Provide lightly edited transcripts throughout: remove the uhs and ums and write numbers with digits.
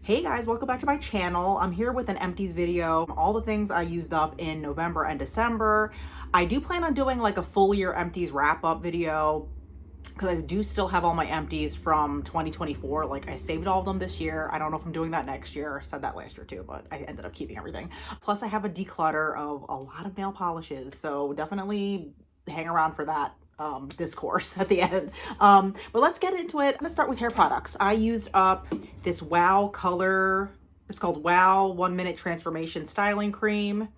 Hey guys, welcome back to my channel. I'm here with an empties video. All the things I used up in November and December. I do plan on doing like a full year empties wrap up video because I do still have all my empties from 2024. Like I saved all of them this year. I don't know if I'm doing that next year. I said that last year too, but I ended up keeping everything. Plus I have a declutter of a lot of nail polishes. So definitely hang around for that discourse at the end. But let's get into it. I'm gonna start with hair products. I used up this Wow color. It's called Wow 1 Minute Transformation Styling Cream.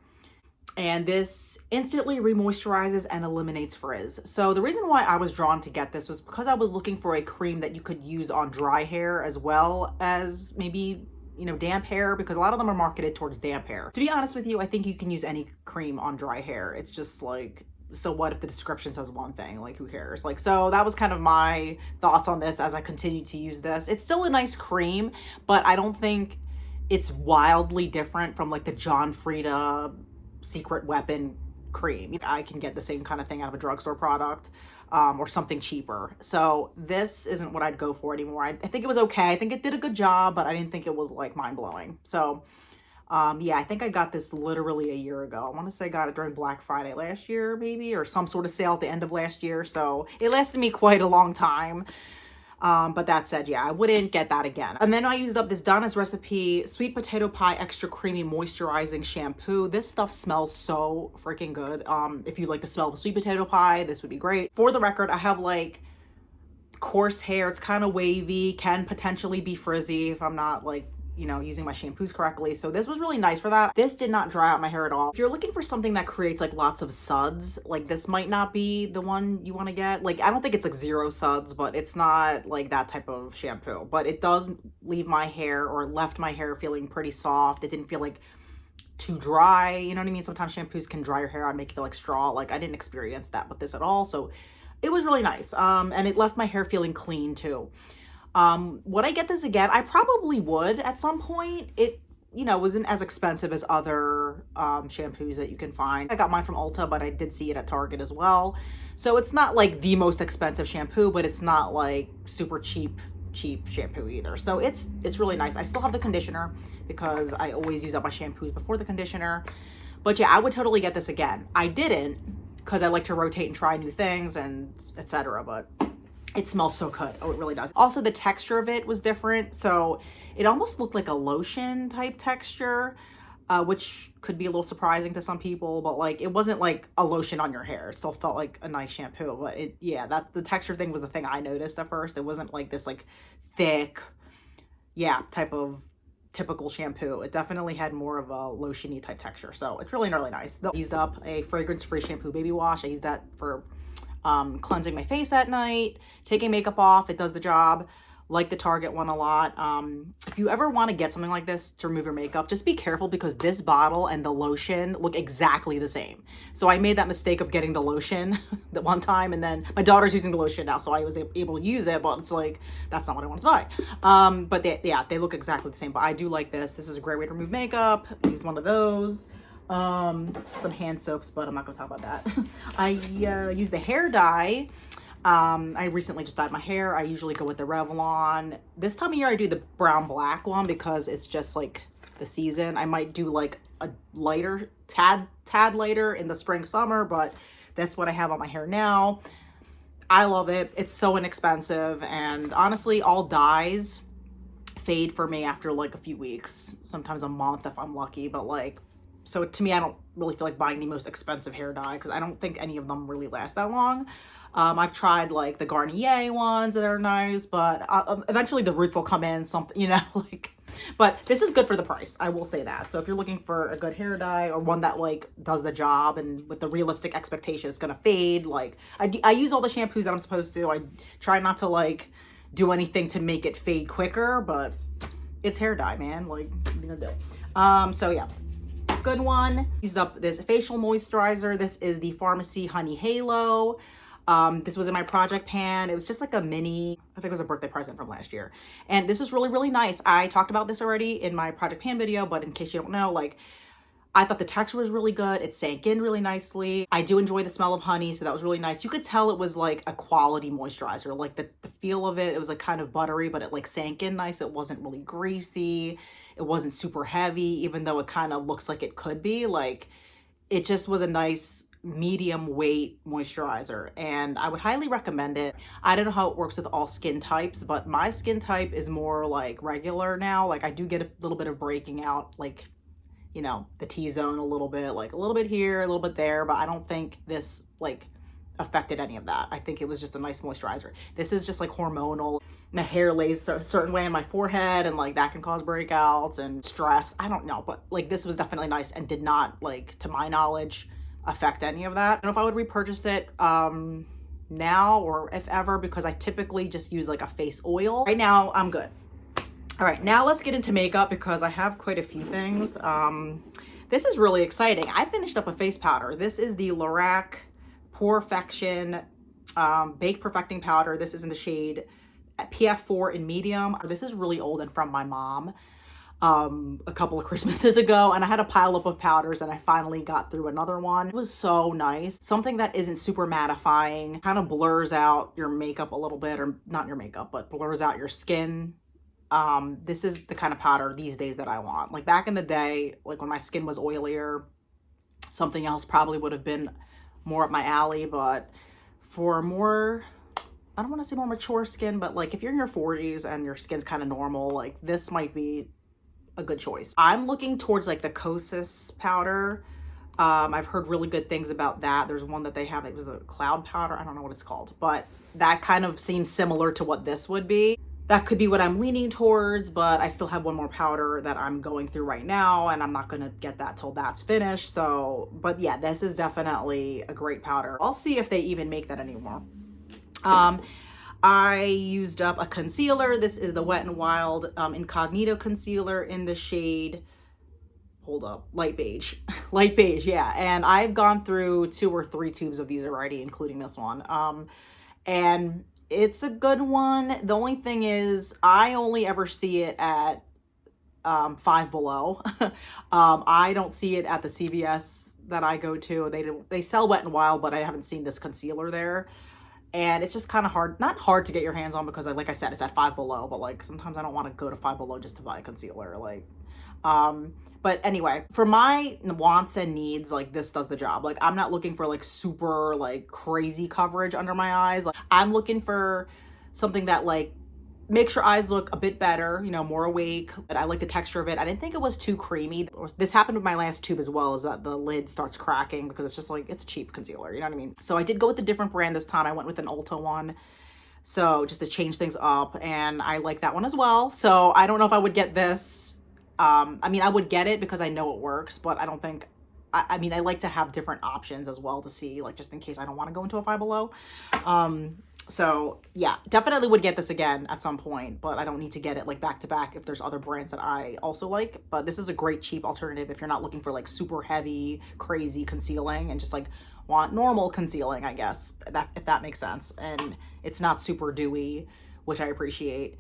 And this instantly remoisturizes and eliminates frizz. So the reason why I was drawn to get this was because I was looking for a cream that you could use on dry hair as well as maybe, you know, damp hair, because a lot of them are marketed towards damp hair. To be honest with you, I think you can use any cream on dry hair. It's just like, so what if the description says one thing? Like, who cares? Like, so that was kind of my thoughts on this as I continued to use this. It's still a nice cream, but I don't think it's wildly different from like the John Frieda Secret Weapon cream. I can get the same kind of thing out of a drugstore product or something cheaper. So this isn't what I'd go for anymore. I think it was okay. I think it did a good job, but I didn't think it was like mind-blowing. So yeah, I think I got this literally a year ago. I want to say I got it during Black Friday last year, maybe, or some sort of sale at the end of last year. So it lasted me quite a long time. But that said, yeah, I wouldn't get that again. And then I used up this Donna's Recipe Sweet Potato Pie Extra Creamy Moisturizing Shampoo. This stuff smells so freaking good. If you like the smell of sweet potato pie, this would be great. For the record, I have like coarse hair. It's kind of wavy, can potentially be frizzy if I'm not like, you know, using my shampoos correctly. So this was really nice for that. This did not dry out my hair at all. If you're looking for something that creates like lots of suds, like this might not be the one you want to get. Like, I don't think it's like zero suds, but it's not like that type of shampoo. But it does leave my hair, or left my hair, feeling pretty soft. It didn't feel like too dry. You know what I mean? Sometimes shampoos can dry your hair out and make it feel like straw. Like, I didn't experience that with this at all. So it was really nice. And it left my hair feeling clean too. Would I get this again? I probably would at some point. It, you know, wasn't as expensive as other shampoos that you can find. I got mine from Ulta, but I did see it at Target as well. So it's not like the most expensive shampoo, but it's not like super cheap shampoo either. So it's really nice. I still have the conditioner because I always use up my shampoos before the conditioner. But yeah, I would totally get this again. I didn't because I like to rotate and try new things and etc. But it smells so good. Oh, it really does. Also, the texture of it was different. So it almost looked like a lotion type texture, which could be a little surprising to some people, but like, it wasn't like a lotion on your hair. It still felt like a nice shampoo, but it, yeah, that the texture thing was the thing I noticed at first. It wasn't like this like thick, yeah, type of typical shampoo. It definitely had more of a lotiony type texture. So it's really, really nice. I used up a fragrance-free shampoo baby wash. I used that for cleansing my face at night, taking makeup off. It does the job. Like the Target one a lot. If you ever want to get something like this to remove your makeup, just be careful because this bottle and the lotion look exactly the same. So I made that mistake of getting the lotion the one time, and then my daughter's using the lotion now, so I was able to use it, but it's like, that's not what I wanted to buy. But they look exactly the same, but I do like this. This is a great way to remove makeup. Use one of those. Some hand soaps, but I'm not gonna talk about that. I use the hair dye. I recently just dyed my hair. I usually go with the Revlon. This time of year I do the brown black one because it's just like the season. I might do like a lighter, tad lighter in the spring, summer, but that's what I have on my hair now. I love it. It's so inexpensive, and honestly, all dyes fade for me after like a few weeks, sometimes a month if I'm lucky, but like, so to me, I don't really feel like buying the most expensive hair dye because I don't think any of them really last that long. I've tried like the Garnier ones that are nice, but eventually the roots will come in, something, you know, like, but this is good for the price. I will say that. So if you're looking for a good hair dye or one that like does the job and with the realistic expectation it's going to fade, like I use all the shampoos that I'm supposed to. I try not to like do anything to make it fade quicker, but it's hair dye, man. Like, what are you gonna do? So yeah. Good one. Used up this facial moisturizer. This is the Pharmacy Honey Halo. This was in my project pan. It was just like a mini, I think it was a birthday present from last year. And this was really, really nice. I talked about this already in my project pan video, but in case you don't know, like, I thought the texture was really good. It sank in really nicely. I do enjoy the smell of honey, so that was really nice. You could tell it was like a quality moisturizer. Like the feel of it, it was like kind of buttery, but it like sank in nice. It wasn't really greasy. It wasn't super heavy, even though it kind of looks like it could be. Like it just was a nice medium weight moisturizer, and I would highly recommend it. I don't know how it works with all skin types, but my skin type is more like regular now. Like I do get a little bit of breaking out, like, you know, the T-zone a little bit, like a little bit here, a little bit there, but I don't think this like affected any of that. I think it was just a nice moisturizer. This is just like hormonal. My hair lays a certain way on my forehead, and like that can cause breakouts and stress. I don't know, but like this was definitely nice and did not, like, to my knowledge, affect any of that. I don't know if I would repurchase it now or if ever, because I typically just use like a face oil. Right now, I'm good. All right, now let's get into makeup because I have quite a few things. This is really exciting. I finished up a face powder. This is the Lorac Perfection Bake Perfecting Powder. This is in the shade PF4 in medium. This is really old and from my mom a couple of Christmases ago, and I had a pile up of powders and I finally got through another one. It was so nice. Something that isn't super mattifying, kind of blurs out your makeup a little bit, or not your makeup, but blurs out your skin. This is the kind of powder these days that I want. Like back in the day, like when my skin was oilier, something else probably would have been more up my alley, but for more, I don't want to say more mature skin, but like if you're in your 40s and your skin's kind of normal, like this might be a good choice. I'm looking towards like the Kosas powder. I've heard really good things about that. There's one that they have, it was a cloud powder. I don't know what it's called, but that kind of seems similar to what this would be. That could be what I'm leaning towards, but I still have one more powder that I'm going through right now, and I'm not going to get that till that's finished. So, but yeah, this is definitely a great powder. I'll see if they even make that anymore. I used up a concealer. This is the Wet n Wild Incognito Concealer in the shade, hold up, light beige. Light beige, yeah. And I've gone through 2 or 3 tubes of these already, including this one. And it's a good one. The only thing is I only ever see it at Five Below. I don't see it at the CVS that I go to. They sell Wet n Wild, but I haven't seen this concealer there. And it's just kind of hard, not hard to get your hands on, because like I said, it's at Five Below, but like sometimes I don't want to go to Five Below just to buy a concealer. Like, but anyway, for my wants and needs, like this does the job. Like I'm not looking for like super like crazy coverage under my eyes. Like I'm looking for something that like makes your eyes look a bit better, you know, more awake. But I like the texture of it. I didn't think it was too creamy. This happened with my last tube as well, is that the lid starts cracking because it's just like, it's a cheap concealer, you know what I mean? So I did go with a different brand this time. I went with an Ulta one. So just to change things up, and I like that one as well. So I don't know if I would get this. I mean, I would get it because I know it works, but I don't think, I mean, I like to have different options as well to see, like, just in case I don't want to go into a Five Below. So yeah, definitely would get this again at some point, but I don't need to get it like back to back if there's other brands that I also like. But this is a great cheap alternative if you're not looking for like super heavy, crazy concealing and just like want normal concealing, I guess, if that makes sense. And it's not super dewy, which I appreciate,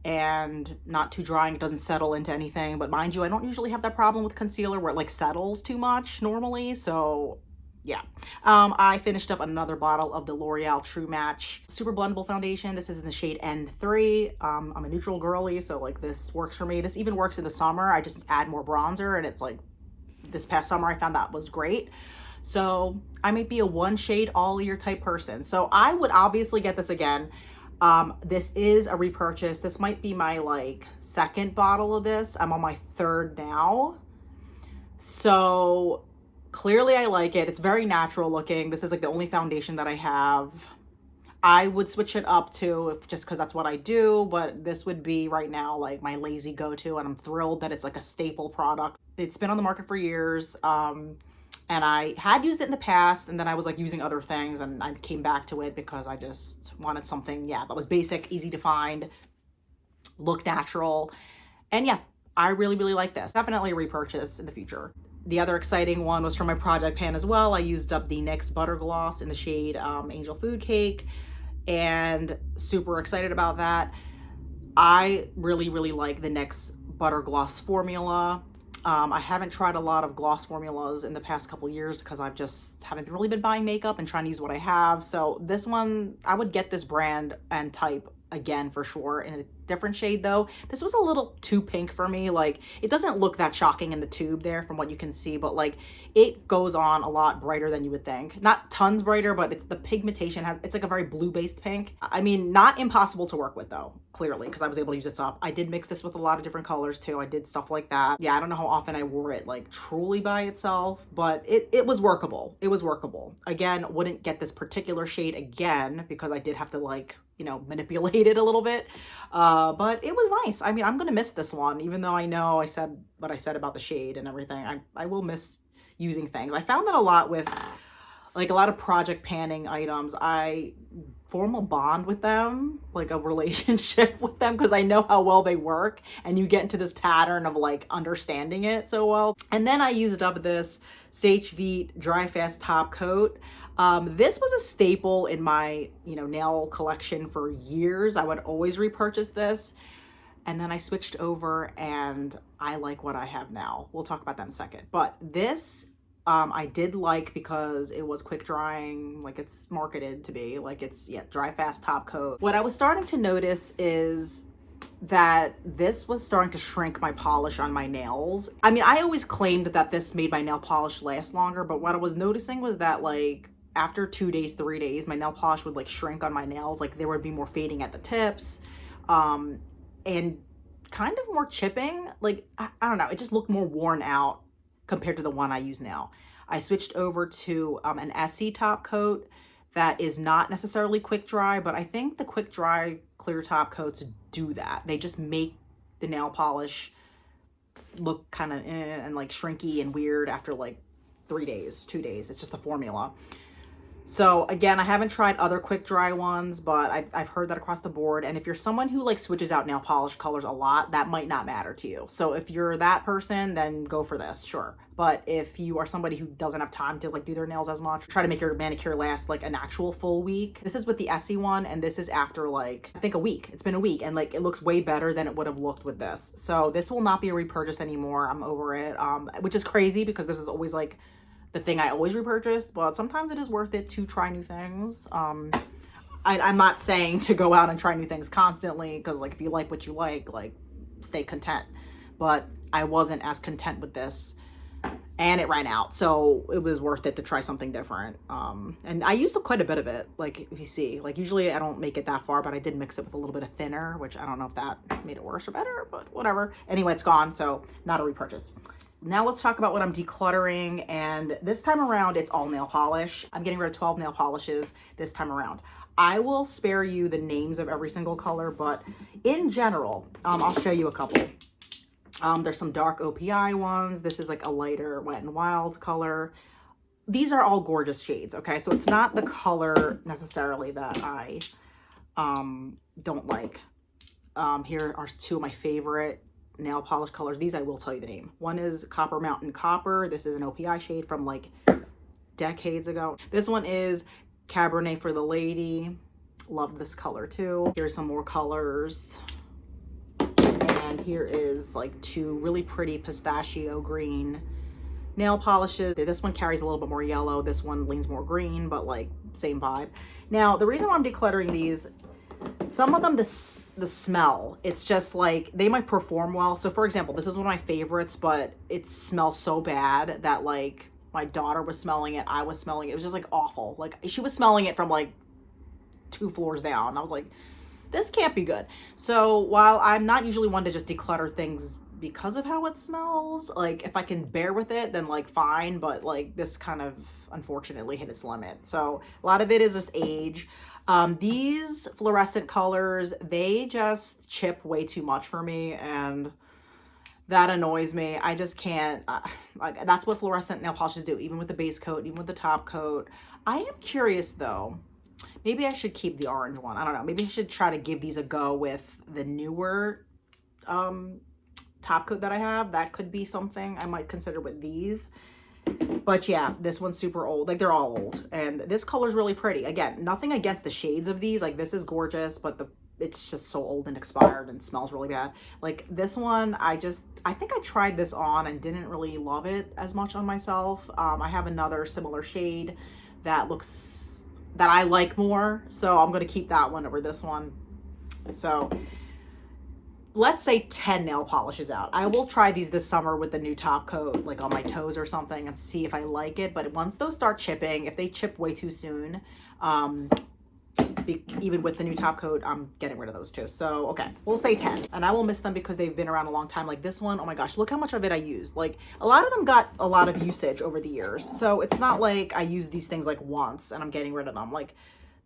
and not too drying. It doesn't settle into anything. But mind you, I don't usually have that problem with concealer where it like settles too much normally. So yeah. I finished up another bottle of the L'Oreal True Match Super Blendable Foundation. This is in the shade N3. I'm a neutral girly, so like this works for me. This even works in the summer. I just add more bronzer, and it's like, this past summer I found that was great. So I might be a one shade all year type person. So I would obviously get this again. This is a repurchase. This might be my like 2nd bottle of this. I'm on my 3rd now. So clearly I like it. It's very natural looking. This is like the only foundation that I have. I would switch it up to, just because that's what I do, but this would be right now like my lazy go-to, and I'm thrilled that it's like a staple product. It's been on the market for years, and I had used it in the past, and then I was like using other things, and I came back to it because I just wanted something, yeah, that was basic, easy to find, look natural, and yeah, I really, really like this. Definitely a repurchase in the future. The other exciting one was from my project pan as well. I used up the NYX Butter Gloss in the shade Angel Food Cake, and super excited about that. I really, really like the NYX Butter Gloss formula. I haven't tried a lot of gloss formulas in the past couple years because I've just haven't really been buying makeup and trying to use what I have. So this one, I would get this brand and type again for sure, in a different shade though. This was a little too pink for me. Like, it doesn't look that shocking in the tube there from what you can see, but like it goes on a lot brighter than you would think. Not tons brighter, but it's the pigmentation it's like a very blue based pink. I mean, not impossible to work with though, clearly, because I was able to use this up. I did mix this with a lot of different colors too. I did stuff like that. Yeah, I don't know how often I wore it like truly by itself, but it was workable. It was workable. Again, wouldn't get this particular shade again because I did have to like, you know, manipulate it a little bit. But it was nice. I mean, I'm gonna miss this one, even though I know I said what I said about the shade and everything. I will miss using things. I found that a lot with like a lot of project panning items. I form a bond with them, like a relationship with them, because I know how well they work, and you get into this pattern of like understanding it so well. And then I used up this CHV Dry Fast top coat. This was a staple in my, you know, nail collection for years. I would always repurchase this. And then I switched over and I like what I have now. We'll talk about that in a second. But this I did like because it was quick drying, like it's marketed to be. Like it's, yeah, dry fast top coat. What I was starting to notice is that this was starting to shrink my polish on my nails. I mean, I always claimed that this made my nail polish last longer, but what I was noticing was that like after 2 days, 3 days, my nail polish would like shrink on my nails. Like there would be more fading at the tips, and kind of more chipping. Like, I don't know, it just looked more worn out compared to the one I use now. I switched over to an Essie top coat that is not necessarily quick dry, but I think the quick dry clear top coats do that. They just make the nail polish look kind of and like shrinky and weird after like 3 days, 2 days. It's just a formula. So again, I haven't tried other quick dry ones, but I've heard that across the board. And if you're someone who like switches out nail polish colors a lot, that might not matter to you. So if you're that person, then go for this, sure. But if you are somebody who doesn't have time to like do their nails as much, try to make your manicure last like an actual full week. This is with the Essie one, and this is after like, I think a week. It's been a week, and like it looks way better than it would have looked with this. So this will not be a repurchase anymore. I'm over it, which is crazy because this is always like the thing I always repurchase, but sometimes it is worth it to try new things. I'm not saying to go out and try new things constantly, because like if you like what you like stay content. But I wasn't as content with this, and it ran out, so it was worth it to try something different. And I used quite a bit of it. Like if you see, like usually I don't make it that far, but I did mix it with a little bit of thinner, which I don't know if that made it worse or better, but whatever. Anyway, it's gone, so not a repurchase. Now let's talk about what I'm decluttering, and this time around it's all nail polish. I'm getting rid of 12 nail polishes this time around. I will spare you the names of every single color, but in general, I'll show you a couple. There's some dark OPI ones. This is like a lighter Wet n Wild color. These are all gorgeous shades, okay? So it's not the color necessarily that I don't like. Here are two of my favorite nail polish colors. These I will tell you the name. One is Copper Mountain Copper. This is an OPI shade from like decades ago. This one is Cabernet for the Lady. Love this color too. Here's some more colors. And here is like two really pretty pistachio green nail polishes. This one carries a little bit more yellow. This one leans more green, but like same vibe. Now, the reason why I'm decluttering these, some of them, the smell, it's just like they might perform well. So for example, this is one of my favorites, but it smells so bad that like my daughter was smelling it, I was smelling it. It was just like awful. Like she was smelling it from like 2 floors down. I was like, this can't be good. So while I'm not usually one to just declutter things because of how it smells, like if I can bear with it, then like fine, but like this kind of unfortunately hit its limit. So a lot of it is just age. These fluorescent colors, they just chip way too much for me, and that annoys me. I just can't, like that's what fluorescent nail polishes do, even with the base coat, even with the top coat. I am curious though, maybe I should keep the orange one. I don't know, maybe I should try to give these a go with the newer top coat that I have. That could be something I might consider with these. But yeah, this one's super old. Like they're all old, and this color is really pretty. Again, nothing against the shades of these. Like this is gorgeous, but it's just so old and expired and smells really bad. Like this one, I think I tried this on and didn't really love it as much on myself. I have another similar shade that I like more, so I'm gonna keep that one over this one. So let's say 10 nail polishes out. I will try these this summer with the new top coat, like on my toes or something, and see if I like it. But once those start chipping, if they chip way too soon, even with the new top coat, I'm getting rid of those too. So, okay, we'll say 10. And I will miss them because they've been around a long time. Like this one, oh my gosh, look how much of it I used. Like a lot of them got a lot of usage over the years. So it's not like I use these things like once and I'm getting rid of them. Like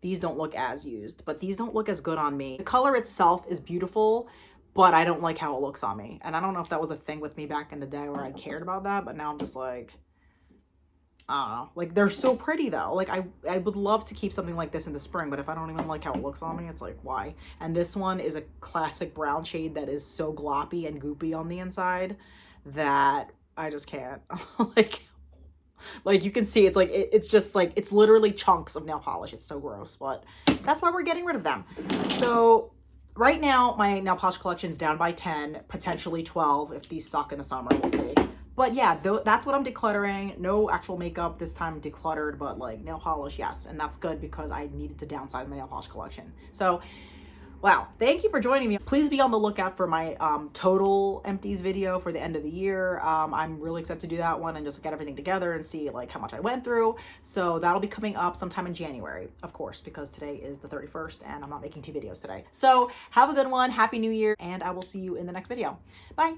these don't look as used, but these don't look as good on me. The color itself is beautiful, but I don't like how it looks on me. And I don't know if that was a thing with me back in the day where I cared about that, but now I'm just like, I don't know. Like they're so pretty though. Like I would love to keep something like this in the spring, but if I don't even like how it looks on me, it's like, why? And this one is a classic brown shade that is so gloppy and goopy on the inside that I just can't. Like you can see, it's like, it's just like, it's literally chunks of nail polish. It's so gross, but that's why we're getting rid of them. So right now, my nail polish collection is down by 10, potentially 12 if these suck in the summer, we'll see. But yeah, that's what I'm decluttering. No actual makeup this time decluttered, but like nail polish, yes. And that's good because I needed to downsize my nail polish collection. So, wow, thank you for joining me. Please be on the lookout for my total empties video for the end of the year. I'm really excited to do that one and just get everything together and see like how much I went through. So that'll be coming up sometime in January, of course, because today is the 31st and I'm not making 2 videos today. So have a good one. Happy New Year, and I will see you in the next video. Bye.